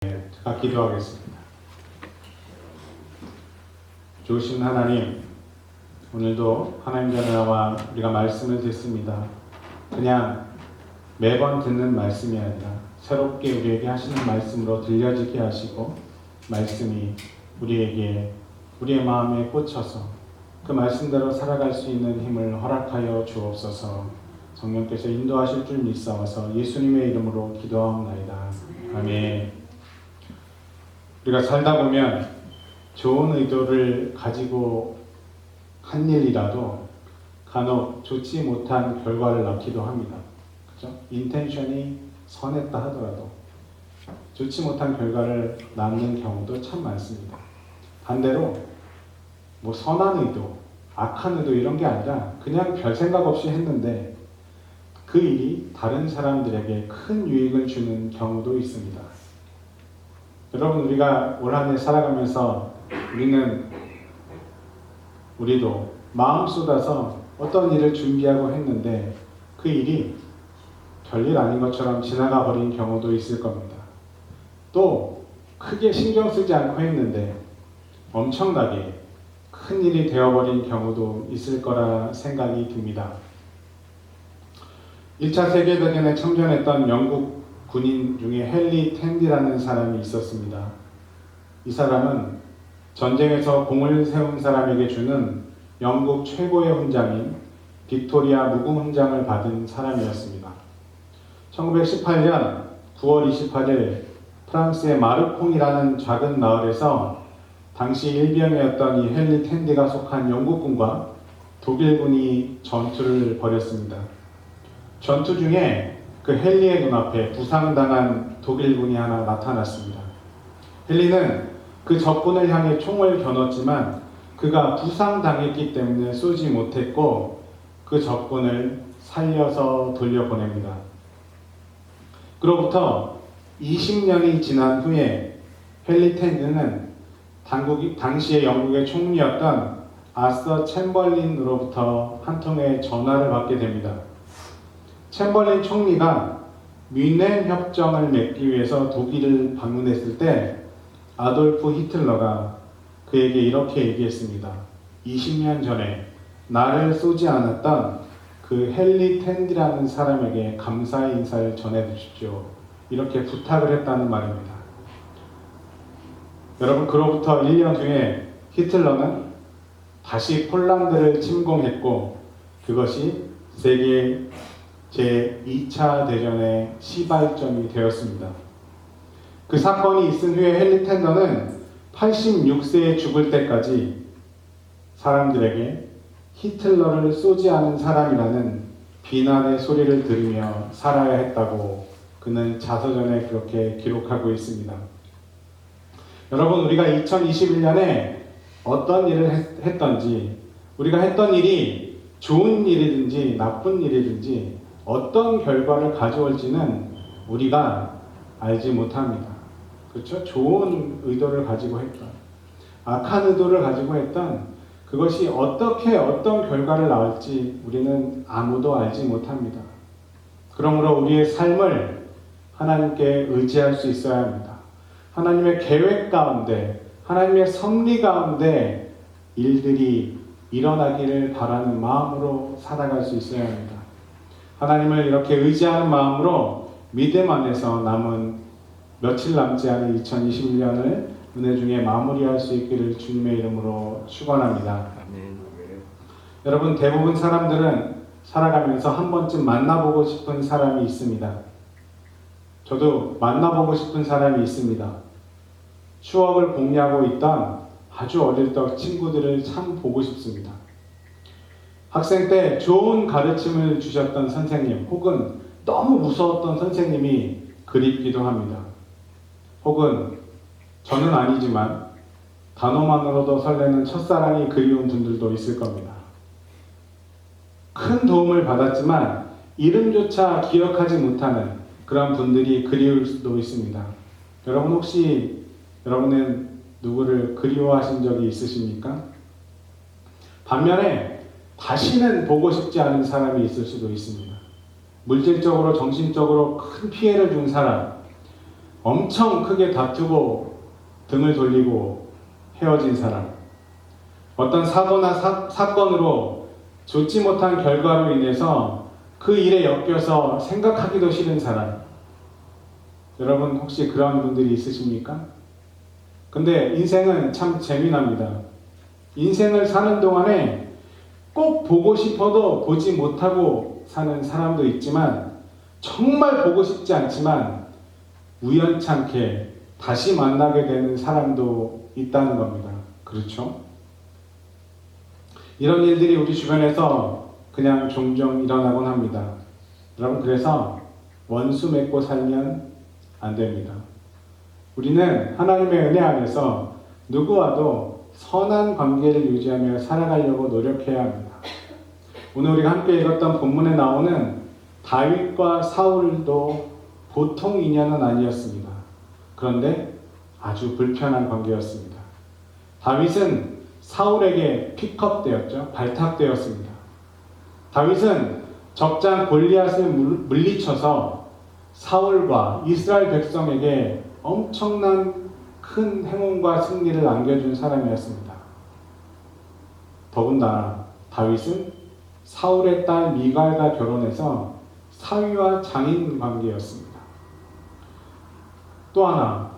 제가 기도하겠습니다. 좋으신 하나님, 오늘도 하나님 전에 나와 우리가 말씀을 듣습니다. 그냥 매번 듣는 말씀이 아니라 새롭게 우리에게 하시는 말씀으로 들려지게 하시고, 말씀이 우리에게 우리의 마음에 꽂혀서 그 말씀대로 살아갈 수 있는 힘을 허락하여 주옵소서. 성령께서 인도하실 줄 믿사와서 예수님의 이름으로 기도하옵나이다. 아멘. 우리가 살다 보면 좋은 의도를 가지고 한 일이라도 간혹 좋지 못한 결과를 낳기도 합니다. 그죠? 인텐션이 선했다 하더라도 좋지 못한 결과를 낳는 경우도 참 많습니다. 반대로 선한 의도, 악한 의도 이런 게 아니라 그냥 별 생각 없이 했는데 그 일이 다른 사람들에게 큰 유익을 주는 경우도 있습니다. 여러분, 우리가 올 한 해 살아가면서 우리도 마음 쏟아서 어떤 일을 준비하고 했는데 그 일이 별일 아닌 것처럼 지나가 버린 경우도 있을 겁니다. 또 크게 신경 쓰지 않고 했는데 엄청나게 큰 일이 되어버린 경우도 있을 거라 생각이 듭니다. 1차 세계대전에 참전했던 영국 군인 중에 헨리 텐디라는 사람이 있었습니다. 이 사람은 전쟁에서 공을 세운 사람에게 주는 영국 최고의 훈장인 빅토리아 무궁 훈장을 받은 사람이었습니다. 1918년 9월 28일 프랑스의 마르콩이라는 작은 마을에서 당시 일병이었던 이 헨리 텐디가 속한 영국군과 독일군이 전투를 벌였습니다. 전투 중에 그 헨리의 눈앞에 부상당한 독일군이 하나 나타났습니다. 헨리는 그 적군을 향해 총을 겨눴지만 그가 부상당했기 때문에 쏘지 못했고 그 적군을 살려서 돌려보냅니다. 그로부터 20년이 지난 후에 헨리 텐디는 당시의 영국의 총리였던 아서 챔벌린으로부터 한 통의 전화를 받게 됩니다. 챔벌린 총리가 뮌헨 협정을 맺기 위해서 독일을 방문했을 때 아돌프 히틀러가 그에게 이렇게 얘기했습니다. 20년 전에 나를 쏘지 않았던 그 헨리 텐디라는 사람에게 감사의 인사를 전해주십시오. 이렇게 부탁을 했다는 말입니다. 여러분, 그로부터 1년 후에 히틀러는 다시 폴란드를 침공했고 그것이 세계 제2차 대전의 시발점이 되었습니다. 그 사건이 있은 후에 헨리 텐더는 86세에 죽을 때까지 사람들에게 히틀러를 쏘지 않은 사람이라는 비난의 소리를 들으며 살아야 했다고 그는 자서전에 그렇게 기록하고 있습니다. 여러분, 우리가 2021년에 어떤 일을 했던지, 우리가 했던 일이 좋은 일이든지 나쁜 일이든지 어떤 결과를 가져올지는 우리가 알지 못합니다. 그렇죠? 좋은 의도를 가지고 했던, 악한 의도를 가지고 했던 그것이 어떻게 어떤 결과를 낳을지 우리는 아무도 알지 못합니다. 그러므로 우리의 삶을 하나님께 의지할 수 있어야 합니다. 하나님의 계획 가운데, 하나님의 섭리 가운데 일들이 일어나기를 바라는 마음으로 살아갈 수 있어야 합니다. 하나님을 이렇게 의지하는 마음으로 믿음 안에서 남은 며칠 남지 않은 2021년을 은혜 중에 마무리할 수 있기를 주님의 이름으로 축원합니다. 여러분, 대부분 사람들은 살아가면서 한 번쯤 만나보고 싶은 사람이 있습니다. 저도 만나보고 싶은 사람이 있습니다. 추억을 공유하고 있던 아주 어릴 적 친구들을 참 보고 싶습니다. 학생 때 좋은 가르침을 주셨던 선생님, 혹은 너무 무서웠던 선생님이 그립기도 합니다. 혹은 저는 아니지만 단어만으로도 설레는 첫사랑이 그리운 분들도 있을 겁니다. 큰 도움을 받았지만 이름조차 기억하지 못하는 그런 분들이 그리울 수도 있습니다. 여러분, 혹시 여러분은 누구를 그리워하신 적이 있으십니까? 반면에 다시는 보고 싶지 않은 사람이 있을 수도 있습니다. 물질적으로, 정신적으로 큰 피해를 준 사람, 엄청 크게 다투고 등을 돌리고 헤어진 사람, 어떤 사고나 사건으로 좋지 못한 결과로 인해서 그 일에 엮여서 생각하기도 싫은 사람. 여러분 혹시 그런 분들이 있으십니까? 근데 인생은 참 재미납니다. 인생을 사는 동안에 꼭 보고 싶어도 보지 못하고 사는 사람도 있지만, 정말 보고 싶지 않지만 우연찮게 다시 만나게 되는 사람도 있다는 겁니다. 그렇죠? 이런 일들이 우리 주변에서 그냥 종종 일어나곤 합니다. 여러분, 그래서 원수 맺고 살면 안 됩니다. 우리는 하나님의 은혜 안에서 누구와도 선한 관계를 유지하며 살아가려고 노력해야 합니다. 오늘 우리가 함께 읽었던 본문에 나오는 다윗과 사울도 보통 인연은 아니었습니다. 그런데 아주 불편한 관계였습니다. 다윗은 사울에게 픽업되었죠. 발탁되었습니다. 다윗은 적장 골리앗을 물리쳐서 사울과 이스라엘 백성에게 엄청난 큰 행운과 승리를 안겨준 사람이었습니다. 더군다나 다윗은 사울의 딸 미갈과 결혼해서 사위와 장인 관계였습니다. 또 하나,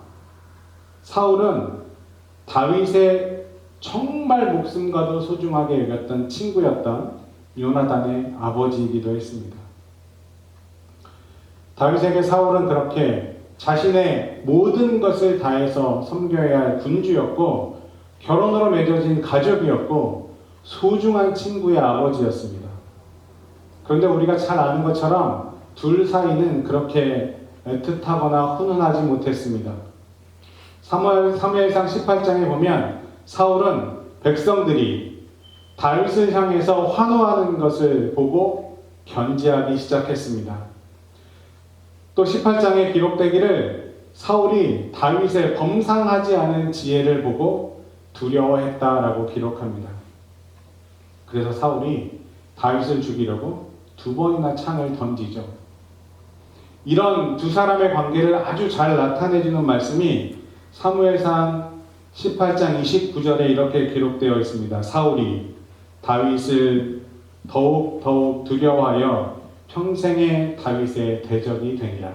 사울은 다윗의 정말 목숨과도 소중하게 여겼던 친구였던 요나단의 아버지이기도 했습니다. 다윗에게 사울은 그렇게 자신의 모든 것을 다해서 섬겨야 할 군주였고, 결혼으로 맺어진 가족이었고, 소중한 친구의 아버지였습니다. 그런데 우리가 잘 아는 것처럼 둘 사이는 그렇게 애틋하거나 훈훈하지 못했습니다. 사무엘상 18장에 보면 사울은 백성들이 다윗을 향해서 환호하는 것을 보고 견제하기 시작했습니다. 또 18장에 기록되기를 사울이 다윗의 범상하지 않은 지혜를 보고 두려워했다라고 기록합니다. 그래서 사울이 다윗을 죽이려고 2번이나 창을 던지죠. 이런 두 사람의 관계를 아주 잘 나타내주는 말씀이 사무엘상 18장 29절에 이렇게 기록되어 있습니다. 사울이 다윗을 더욱 두려워하여 평생의 다윗의 대적이 되니라.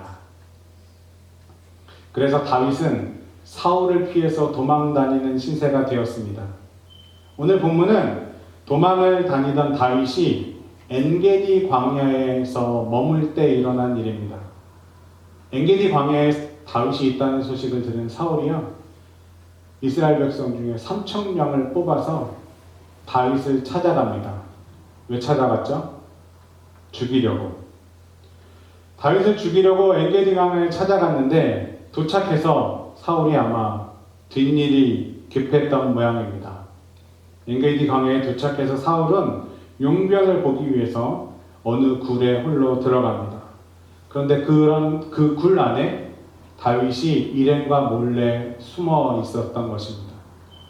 그래서 다윗은 사울을 피해서 도망다니는 신세가 되었습니다. 오늘 본문은 도망을 다니던 다윗이 엔게디 광야에서 머물 때 일어난 일입니다. 엔게디 광야에 다윗이 있다는 소식을 들은 사울이요, 이스라엘 백성 중에 3,000명을 뽑아서 다윗을 찾아갑니다. 왜 찾아갔죠? 죽이려고. 다윗을 죽이려고 엔게디 광야에 찾아갔는데 도착해서 사울이 아마 뒷일이 급했던 모양입니다. 엔게디 광야에 도착해서 사울은 용변을 보기 위해서 어느 굴에 홀로 들어갑니다. 그런데 그 굴 안에 다윗이 일행과 몰래 숨어 있었던 것입니다.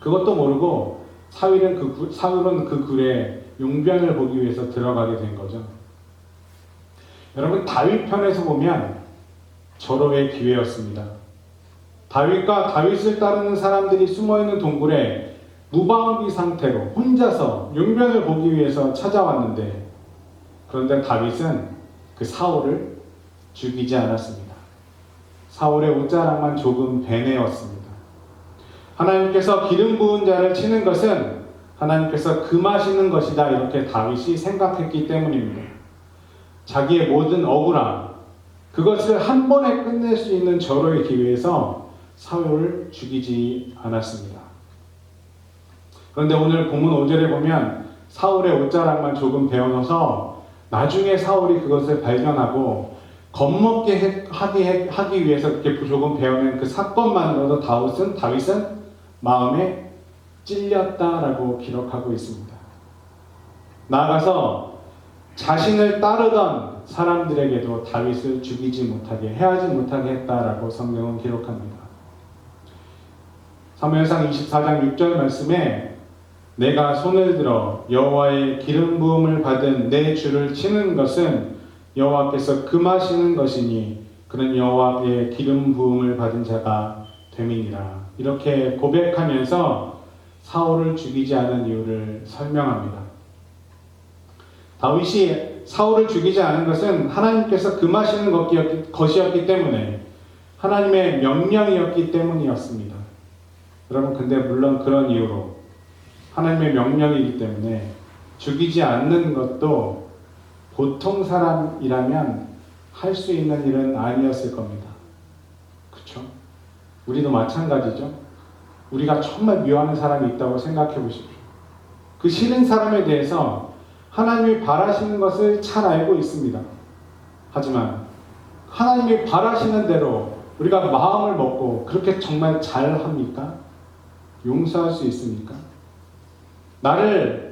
그것도 모르고 사울은 그 굴에 용변을 보기 위해서 들어가게 된 거죠. 여러분, 다윗 편에서 보면 절호의 기회였습니다. 다윗과 다윗을 따르는 사람들이 숨어있는 동굴에 무방비 상태로 혼자서 용변을 보기 위해서 찾아왔는데, 그런데 다윗은 그 사울을 죽이지 않았습니다. 사울의 옷자락만 조금 베내었습니다. 하나님께서 기름 부은 자를 치는 것은 하나님께서 금하시는 것이다, 이렇게 다윗이 생각했기 때문입니다. 자기의 모든 억울함, 그것을 한 번에 끝낼 수 있는 절호의 기회에서 사울을 죽이지 않았습니다. 그런데 오늘 본문 5절에 보면 사울의 옷자락만 조금 베어넣어서 나중에 사울이 그것을 발견하고 겁먹게 하기 위해서 그렇게 조금 베어낸 그 사건만으로도 다윗은 마음에 찔렸다라고 기록하고 있습니다. 나아가서 자신을 따르던 사람들에게도 다윗을 죽이지 못하게, 해하지 못하게 했다라고 성경은 기록합니다. 사무엘상 24장 6절 말씀에 내가 손을 들어 여호와의 기름 부음을 받은 내 주를 치는 것은 여호와께서 금하시는 것이니 그는 여호와의 기름 부음을 받은 자가 됨이니라. 이렇게 고백하면서 사울을 죽이지 않은 이유를 설명합니다. 다윗이 사울을 죽이지 않은 것은 하나님께서 금하시는 것이었기 때문에, 하나님의 명령이었기 때문이었습니다. 여러분, 근데 물론 그런 이유로 하나님의 명령이기 때문에 죽이지 않는 것도 보통 사람이라면 할 수 있는 일은 아니었을 겁니다. 그렇죠? 우리도 마찬가지죠. 우리가 정말 미워하는 사람이 있다고 생각해 보십시오. 그 싫은 사람에 대해서 하나님이 바라시는 것을 잘 알고 있습니다. 하지만 하나님이 바라시는 대로 우리가 마음을 먹고 그렇게 정말 잘 합니까? 용서할 수 있습니까? 나에게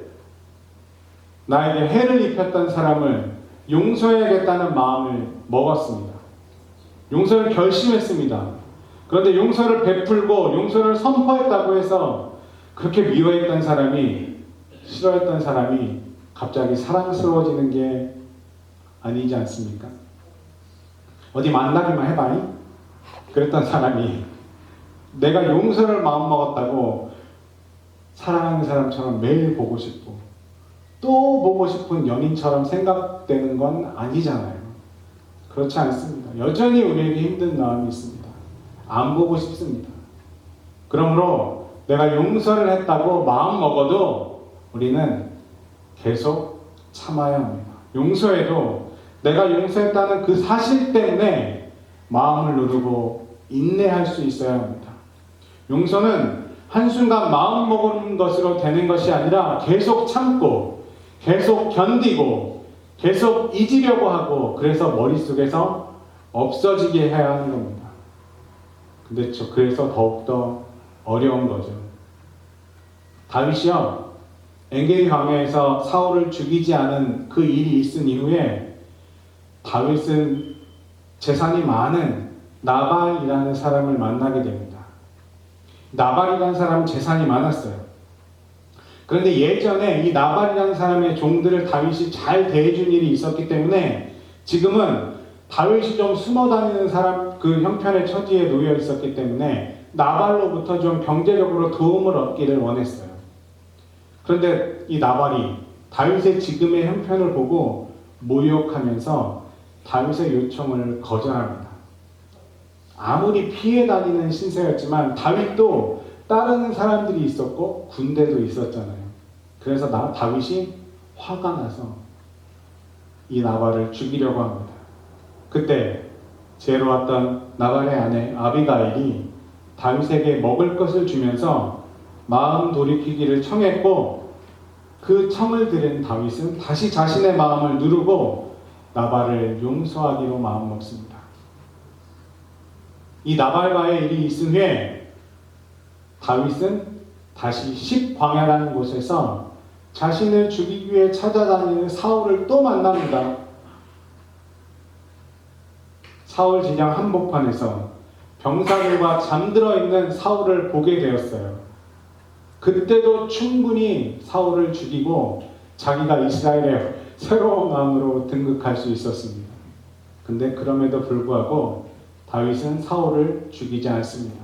해를 입혔던 사람을 용서해야겠다는 마음을 먹었습니다. 용서를 결심했습니다. 그런데 용서를 베풀고 용서를 선포했다고 해서 그렇게 미워했던 사람이, 싫어했던 사람이 갑자기 사랑스러워지는 게 아니지 않습니까? 어디 만나기만 해봐니? 그랬던 사람이 내가 용서를 마음먹었다고 사랑하는 사람처럼 매일 보고 싶고 또 보고 싶은 연인처럼 생각되는 건 아니잖아요. 그렇지 않습니다. 여전히 우리에게 힘든 마음이 있습니다. 안 보고 싶습니다. 그러므로 내가 용서를 했다고 마음 먹어도 우리는 계속 참아야 합니다. 용서해도 내가 용서했다는 그 사실 때문에 마음을 누르고 인내할 수 있어야 합니다. 용서는 한순간 마음 먹은 것으로 되는 것이 아니라 계속 참고 계속 견디고 계속 잊으려고 하고, 그래서 머릿속에서 없어지게 해야 하는 겁니다. 근데 그래서 더욱더 어려운 거죠. 다윗이요, 엔게디 광야에서 사울을 죽이지 않은 그 일이 있은 이후에 다윗은 재산이 많은 나발이라는 사람을 만나게 됩니다. 나발이라는 사람은 재산이 많았어요. 그런데 예전에 이 나발이라는 사람의 종들을 다윗이 잘 대해준 일이 있었기 때문에 지금은 다윗이 좀 숨어 다니는 사람, 그 형편의 처지에 놓여 있었기 때문에 나발로부터 좀 경제적으로 도움을 얻기를 원했어요. 그런데 이 나발이 다윗의 지금의 형편을 보고 모욕하면서 다윗의 요청을 거절합니다. 아무리 피해 다니는 신세였지만 다윗도 따르는 사람들이 있었고 군대도 있었잖아요. 그래서 다윗이 화가 나서 이 나발을 죽이려고 합니다. 그때 죄로 왔던 나발의 아내 아비가일이 다윗에게 먹을 것을 주면서 마음 돌이키기를 청했고, 그 청을 들은 다윗은 다시 자신의 마음을 누르고 나발을 용서하기로 마음먹습니다. 이 나발과의 일이 있은 후에 다윗은 다시 십광야라는 곳에서 자신을 죽이기 위해 찾아다니는 사울을 또 만납니다. 사울 진영 한복판에서 병사들과 잠들어 있는 사울을 보게 되었어요. 그때도 충분히 사울을 죽이고 자기가 이스라엘의 새로운 왕으로 등극할 수 있었습니다. 근데 그럼에도 불구하고 다윗은 사울을 죽이지 않습니다.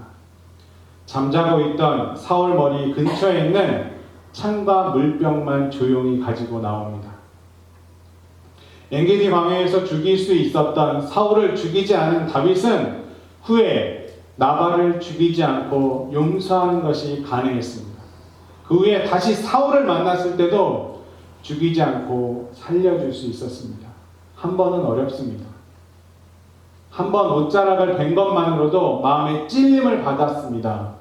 잠자고 있던 사울 머리 근처에 있는 창과 물병만 조용히 가지고 나옵니다. 엔게디 광야에서 죽일 수 있었던 사울을 죽이지 않은 다윗은 후에 나발을 죽이지 않고 용서하는 것이 가능했습니다. 그 후에 다시 사울을 만났을 때도 죽이지 않고 살려줄 수 있었습니다. 한 번은 어렵습니다. 한 번 옷자락을 벤 것만으로도 마음에 찔림을 받았습니다.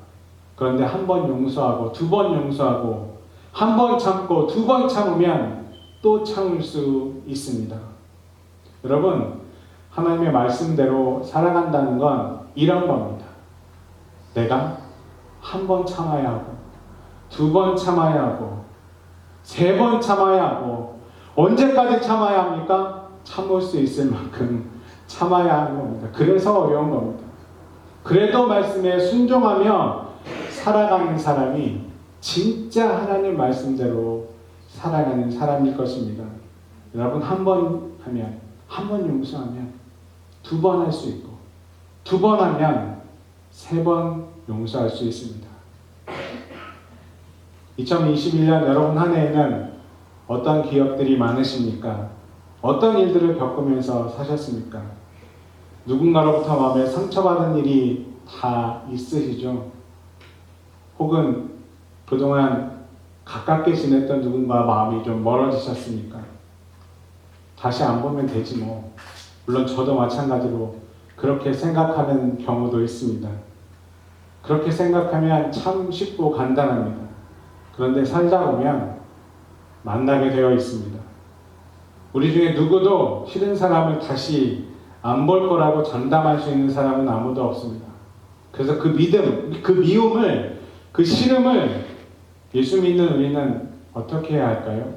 그런데 한 번 용서하고 두 번 용서하고 한 번 참고 두 번 참으면 또 참을 수 있습니다. 여러분, 하나님의 말씀대로 살아간다는 건 이런 겁니다. 내가 한 번 참아야 하고 두 번 참아야 하고 세 번 참아야 하고, 언제까지 참아야 합니까? 참을 수 있을 만큼 참아야 하는 겁니다. 그래서 어려운 겁니다. 그래도 말씀에 순종하며 살아가는 사람이 진짜 하나님 말씀대로 살아가는 사람일 것입니다. 여러분, 한 번 하면, 한 번 용서하면 두 번 할 수 있고, 두 번 하면 세 번 용서할 수 있습니다. 2021년 여러분 한 해에는 어떤 기억들이 많으십니까? 어떤 일들을 겪으면서 사셨습니까? 누군가로부터 마음에 상처받은 일이 다 있으시죠? 혹은 그동안 가깝게 지냈던 누군가 마음이 좀 멀어지셨습니까? 다시 안 보면 되지 뭐. 물론 저도 마찬가지로 그렇게 생각하는 경우도 있습니다. 그렇게 생각하면 참 쉽고 간단합니다. 그런데 살다 보면 만나게 되어 있습니다. 우리 중에 누구도 싫은 사람을 다시 안 볼 거라고 장담할 수 있는 사람은 아무도 없습니다. 그래서 그 믿음, 그 미움을, 그 싫음을 예수 믿는 우리는 어떻게 해야 할까요?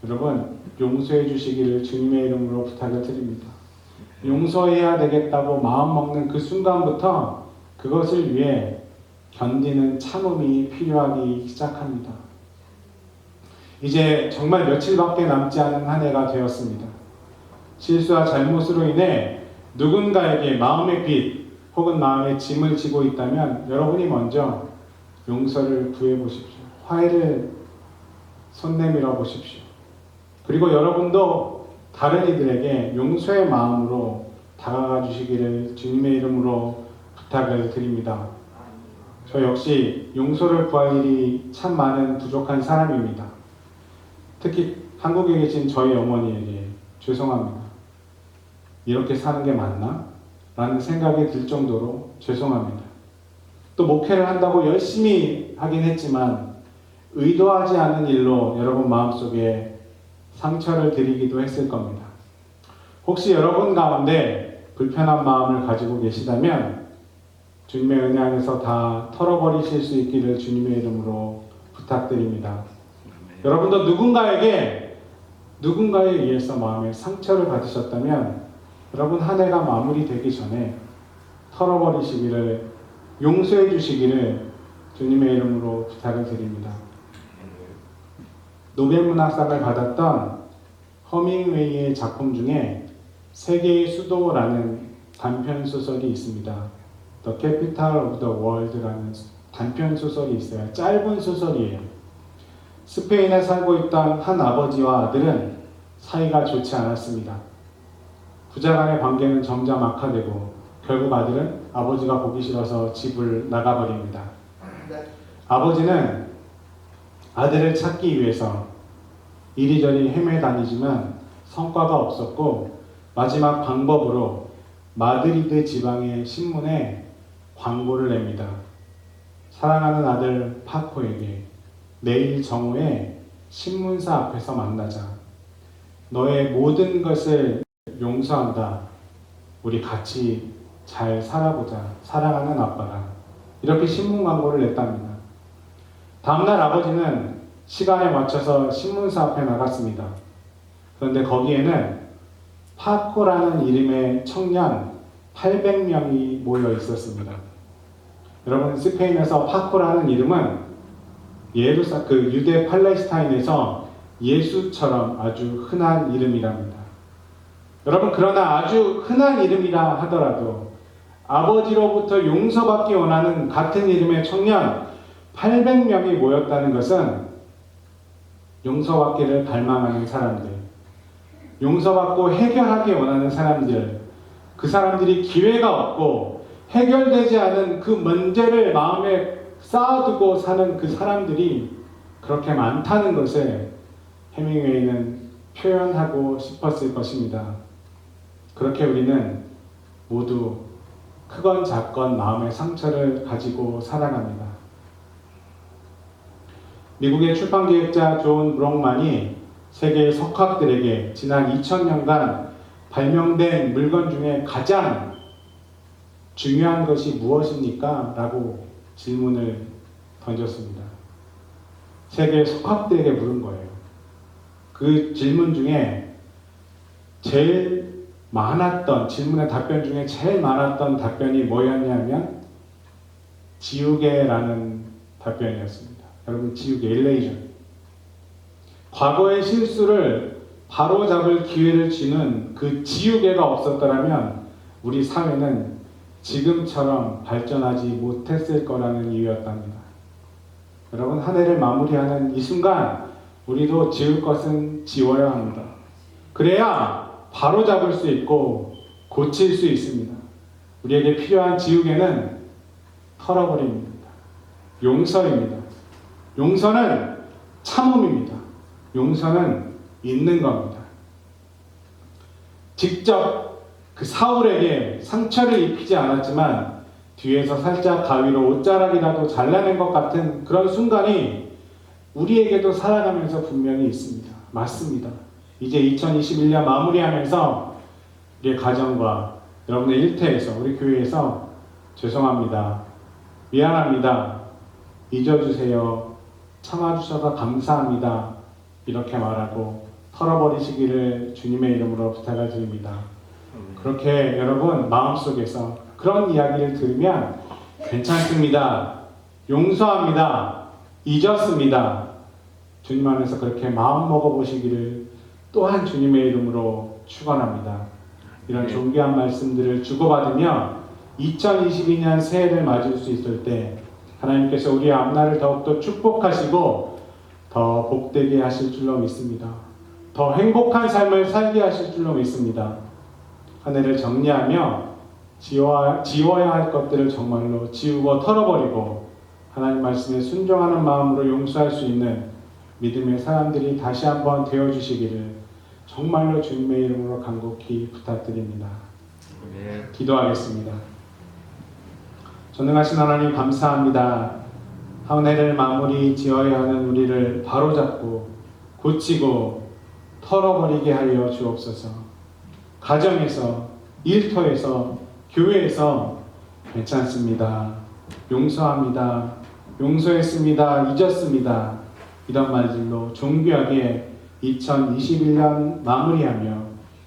여러분, 용서해 주시기를 주님의 이름으로 부탁을 드립니다. 용서해야 되겠다고 마음먹는 그 순간부터 그것을 위해 견디는 참음이 필요하기 시작합니다. 이제 정말 며칠밖에 남지 않은 한 해가 되었습니다. 실수와 잘못으로 인해 누군가에게 마음의 빚 혹은 마음의 짐을 지고 있다면 여러분이 먼저 용서를 구해 보십시오. 화해를 손 내밀어 보십시오. 그리고 여러분도 다른 이들에게 용서의 마음으로 다가가 주시기를 주님의 이름으로 부탁을 드립니다. 저 역시 용서를 구할 일이 참 많은 부족한 사람입니다. 특히 한국에 계신 저희 어머니에게 죄송합니다. 이렇게 사는 게 맞나? 라는 생각이 들 정도로 죄송합니다. 또 목회를 한다고 열심히 하긴 했지만 의도하지 않은 일로 여러분 마음속에 상처를 드리기도 했을 겁니다. 혹시 여러분 가운데 불편한 마음을 가지고 계시다면 주님의 은혜 안에서 다 털어버리실 수 있기를 주님의 이름으로 부탁드립니다. 여러분도 누군가에 의해서 마음에 상처를 받으셨다면 여러분 한 해가 마무리되기 전에 털어버리시기를, 용서해 주시기를 주님의 이름으로 부탁을 드립니다. 노벨문학상을 받았던 허밍웨이의 작품 중에 세계의 수도라는 단편 소설이 있습니다. The Capital of the World라는 단편 소설이 있어요. 짧은 소설이에요. 스페인에 살고 있던 한 아버지와 아들은 사이가 좋지 않았습니다. 부자간의 관계는 점점 악화되고 결국 아들은 아버지가 보기 싫어서 집을 나가버립니다. 아버지는 아들을 찾기 위해서 이리저리 헤매다니지만 성과가 없었고 마지막 방법으로 마드리드 지방의 신문에 광고를 냅니다. 사랑하는 아들 파코에게 내일 정오에 신문사 앞에서 만나자. 너의 모든 것을 용서한다. 우리 같이 잘 살아보자. 사랑하는 아빠가. 이렇게 신문 광고를 냈답니다. 다음날 아버지는 시간에 맞춰서 신문사 앞에 나갔습니다. 그런데 거기에는 파코라는 이름의 청년 800명이 모여 있었습니다. 여러분, 스페인에서 파코라는 이름은 유대 팔레스타인에서 예수처럼 아주 흔한 이름이랍니다. 여러분, 그러나 아주 흔한 이름이라 하더라도 아버지로부터 용서받기 원하는 같은 이름의 청년 800명이 모였다는 것은 용서받기를 갈망하는 사람들, 용서받고 해결하기 원하는 사람들, 그 사람들이 기회가 없고 해결되지 않은 그 문제를 마음에 쌓아두고 사는 그 사람들이 그렇게 많다는 것을 해밍웨이는 표현하고 싶었을 것입니다. 그렇게 우리는 모두 크건 작건 마음의 상처를 가지고 살아갑니다. 미국의 출판기획자 존 브록만이 세계의 석학들에게 지난 2000년간 발명된 물건 중에 가장 중요한 것이 무엇입니까? 라고 질문을 던졌습니다. 세계의 석학들에게 물은 거예요. 그 질문 중에 제일 많았던, 질문의 답변 중에 제일 많았던 답변이 뭐였냐면 지우개라는 답변이었습니다. 여러분, 지우개, 일레이션. 과거의 실수를 바로잡을 기회를 주는 그 지우개가 없었더라면 우리 사회는 지금처럼 발전하지 못했을 거라는 이유였답니다. 여러분, 한 해를 마무리하는 이 순간 우리도 지울 것은 지워야 합니다. 그래야 바로잡을 수 있고 고칠 수 있습니다. 우리에게 필요한 지우개는 털어버립니다. 용서입니다. 용서는 참음입니다. 용서는 있는 겁니다. 직접 그 사울에게 상처를 입히지 않았지만 뒤에서 살짝 가위로 옷자락이라도 잘라낸 것 같은 그런 순간이 우리에게도 살아가면서 분명히 있습니다. 맞습니다. 이제 2021년 마무리하면서 우리의 가정과 여러분의 일터에서 우리 교회에서 죄송합니다. 미안합니다. 잊어주세요. 참아주셔서 감사합니다. 이렇게 말하고 털어버리시기를 주님의 이름으로 부탁을 드립니다. 그렇게 여러분 마음속에서 그런 이야기를 들으면 괜찮습니다. 용서합니다. 잊었습니다. 주님 안에서 그렇게 마음 먹어보시기를 또한 주님의 이름으로 축원합니다. 이런 존귀한 말씀들을 주고받으며 2022년 새해를 맞을 수 있을 때 하나님께서 우리의 앞날을 더욱더 축복하시고 더 복되게 하실 줄로 믿습니다. 더 행복한 삶을 살게 하실 줄로 믿습니다. 한 해를 정리하며 지워야 할 것들을 정말로 지우고 털어버리고 하나님 말씀에 순종하는 마음으로 용서할 수 있는 믿음의 사람들이 다시 한번 되어주시기를 정말로 주님의 이름으로 간곡히 부탁드립니다. 기도하겠습니다. 전능하신 하나님 감사합니다. 한 해를 마무리 지어야 하는 우리를 바로잡고 고치고 털어버리게 하여 주옵소서. 가정에서, 일터에서, 교회에서 괜찮습니다. 용서합니다. 용서했습니다. 잊었습니다. 이런 말들로 존귀하게 2021년 마무리하며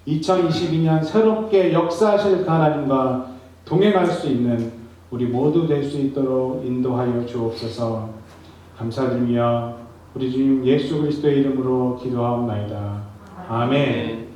2022년 새롭게 역사하실 하나님과 동행할 수 있는 우리 모두 될 수 있도록 인도하여 주옵소서. 감사드리며 우리 주님 예수 그리스도의 이름으로 기도하옵나이다. 아멘.